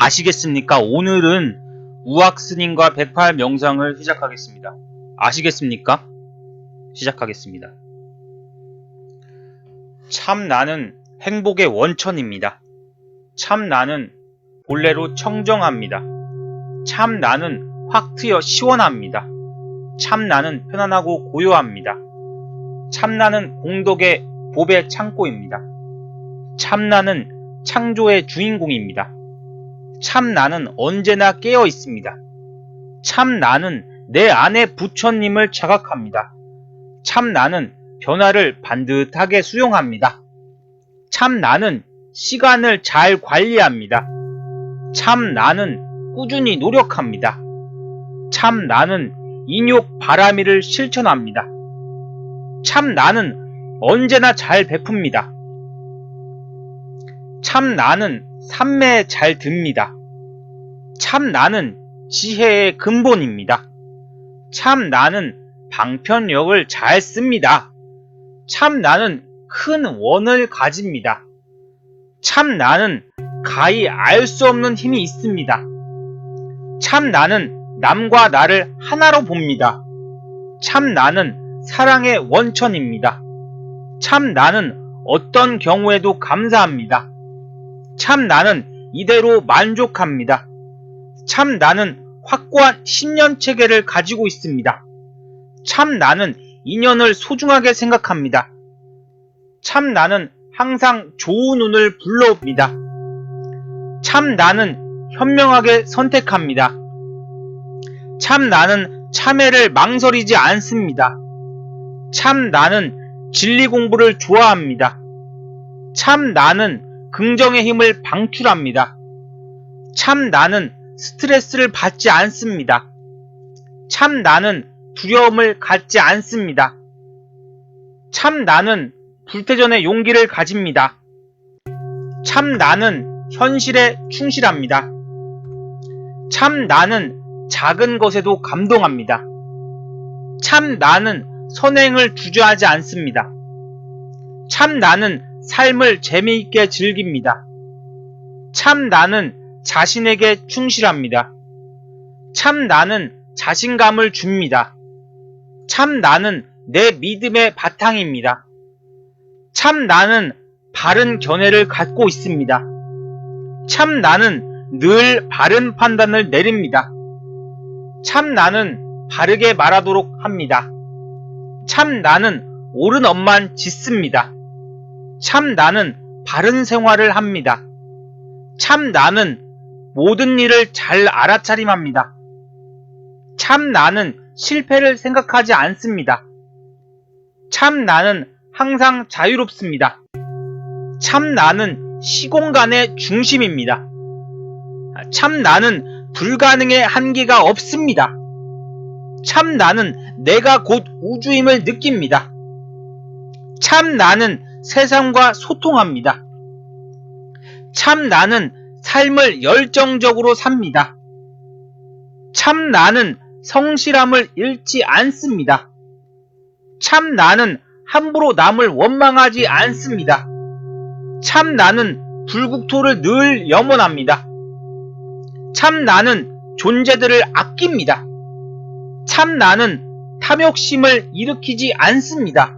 아시겠습니까? 오늘은 우악스님과 108 명상을 시작하겠습니다. 아시겠습니까? 시작하겠습니다. 참 나는 행복의 원천입니다. 참 나는 본래로 청정합니다. 참 나는 확 트여 시원합니다. 참 나는 편안하고 고요합니다. 참 나는 공덕의 법의 창고입니다. 참 나는 창조의 주인공입니다. 참 나는 언제나 깨어 있습니다. 참 나는 내 안에 부처님을 자각합니다. 참 나는 변화를 반듯하게 수용합니다. 참 나는 시간을 잘 관리합니다. 참 나는 꾸준히 노력합니다. 참 나는 인욕 바라미를 실천합니다. 참 나는 언제나 잘 베풉니다. 참 나는 삼매에 잘 듭니다. 참 나는 지혜의 근본입니다. 참 나는 방편력을 잘 씁니다. 참 나는 큰 원을 가집니다. 참 나는 가히 알 수 없는 힘이 있습니다. 참 나는 남과 나를 하나로 봅니다. 참 나는 사랑의 원천입니다. 참 나는 어떤 경우에도 감사합니다. 참 나는 이대로 만족합니다. 참 나는 확고한 신념 체계를 가지고 있습니다. 참 나는 인연을 소중하게 생각합니다. 참 나는 항상 좋은 운을 불러옵니다. 참 나는 현명하게 선택합니다. 참 나는 참회를 망설이지 않습니다. 참 나는 진리 공부를 좋아합니다. 참 나는 긍정의 힘을 방출합니다. 참 나는 스트레스를 받지 않습니다. 참 나는 두려움을 갖지 않습니다. 참 나는 불태전의 용기를 가집니다. 참 나는 현실에 충실합니다. 참 나는 작은 것에도 감동합니다. 참 나는 선행을 주저하지 않습니다. 참 나는 삶을 재미있게 즐깁니다. 참 나는 자신에게 충실합니다. 참 나는 자신감을 줍니다. 참 나는 내 믿음의 바탕입니다. 참 나는 바른 견해를 갖고 있습니다. 참 나는 늘 바른 판단을 내립니다. 참 나는 바르게 말하도록 합니다. 참 나는 옳은 엄만 짓습니다. 참 나는 바른 생활을 합니다. 참 나는 모든 일을 잘 알아차림합니다. 참 나는 실패를 생각하지 않습니다. 참 나는 항상 자유롭습니다. 참 나는 시공간의 중심입니다. 참 나는 불가능의 한계가 없습니다. 참 나는 내가 곧 우주임을 느낍니다. 참 나는 세상과 소통합니다. 참 나는 삶을 열정적으로 삽니다. 참 나는 성실함을 잃지 않습니다. 참 나는 함부로 남을 원망하지 않습니다. 참 나는 불국토를 늘 염원합니다. 참 나는 존재들을 아낍니다. 참 나는 탐욕심을 일으키지 않습니다.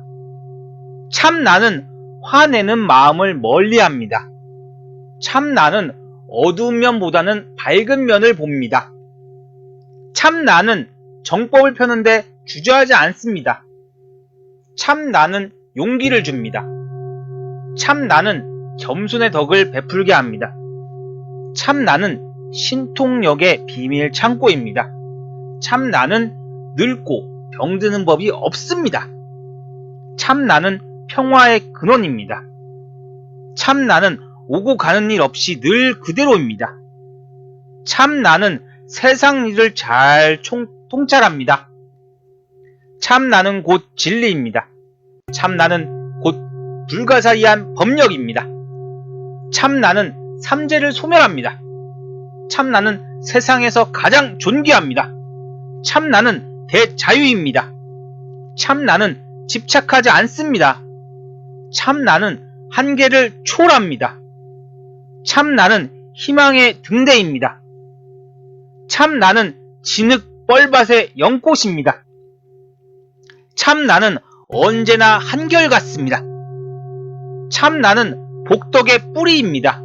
참 나는 화내는 마음을 멀리합니다. 참 나는 어두운 면보다는 밝은 면을 봅니다. 참 나는 정법을 펴는데 주저하지 않습니다. 참 나는 용기를 줍니다. 참 나는 겸손의 덕을 베풀게 합니다. 참 나는 신통력의 비밀 창고입니다. 참 나는 늙고 병드는 법이 없습니다. 참 나는 평화의 근원입니다. 참 나는 오고 가는 일 없이 늘 그대로입니다. 참 나는 세상 일을 잘 통찰합니다. 참 나는 곧 진리입니다. 참 나는 곧 불가사의한 법력입니다. 참 나는 삼재를 소멸합니다. 참 나는 세상에서 가장 존귀합니다. 참 나는 대자유입니다. 참 나는 집착하지 않습니다. 참 나는 한계를 초월합니다. 참 나는 희망의 등대입니다. 참 나는 진흙 뻘밭의 연꽃입니다. 참 나는 언제나 한결같습니다. 참 나는 복덕의 뿌리입니다.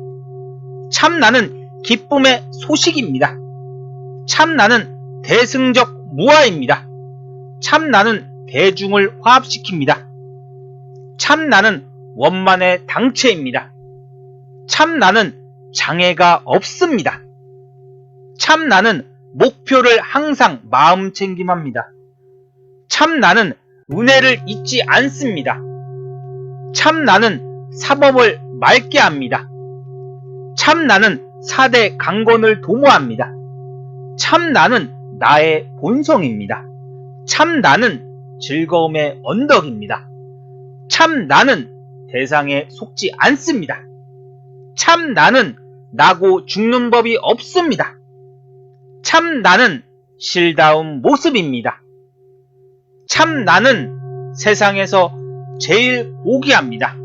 참 나는 기쁨의 소식입니다. 참 나는 대승적 무아입니다. 참 나는 대중을 화합시킵니다. 참 나는 원만의 당체입니다. 참 나는 장애가 없습니다. 참 나는 목표를 항상 마음챙김합니다. 참 나는 은혜를 잊지 않습니다. 참 나는 사법을 맑게 합니다. 참 나는 4대 강건을 도모합니다. 참 나는 나의 본성입니다. 참 나는 즐거움의 언덕입니다. 참 나는 대상에 속지 않습니다. 참 나는 나고 죽는 법이 없습니다. 참 나는 실다운 모습입니다. 참 나는 세상에서 제일 고귀합니다.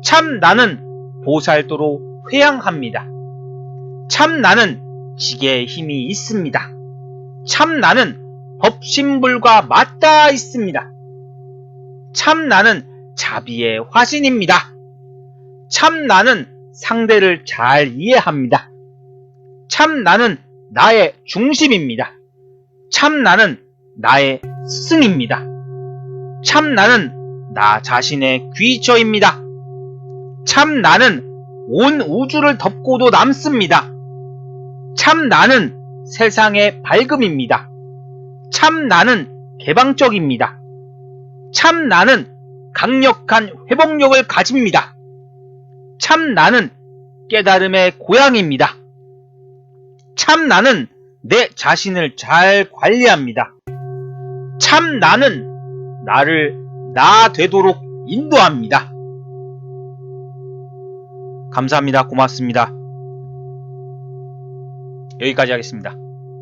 참 나는 보살도로 회양합니다. 참 나는 지게의 힘이 있습니다. 참 나는 법신불과 맞닿아 있습니다. 참 나는 자비의 화신입니다. 참 나는 상대를 잘 이해합니다. 참 나는 나의 중심입니다. 참 나는 나의 스승입니다. 참 나는 나 자신의 귀처입니다. 참 나는 온 우주를 덮고도 남습니다. 참 나는 세상의 밝음입니다. 참 나는 개방적입니다. 참 나는 강력한 회복력을 가집니다. 참 나는 깨달음의 고향입니다. 참 나는 내 자신을 잘 관리합니다. 참 나는 나를 나 되도록 인도합니다. 감사합니다. 고맙습니다. 여기까지 하겠습니다.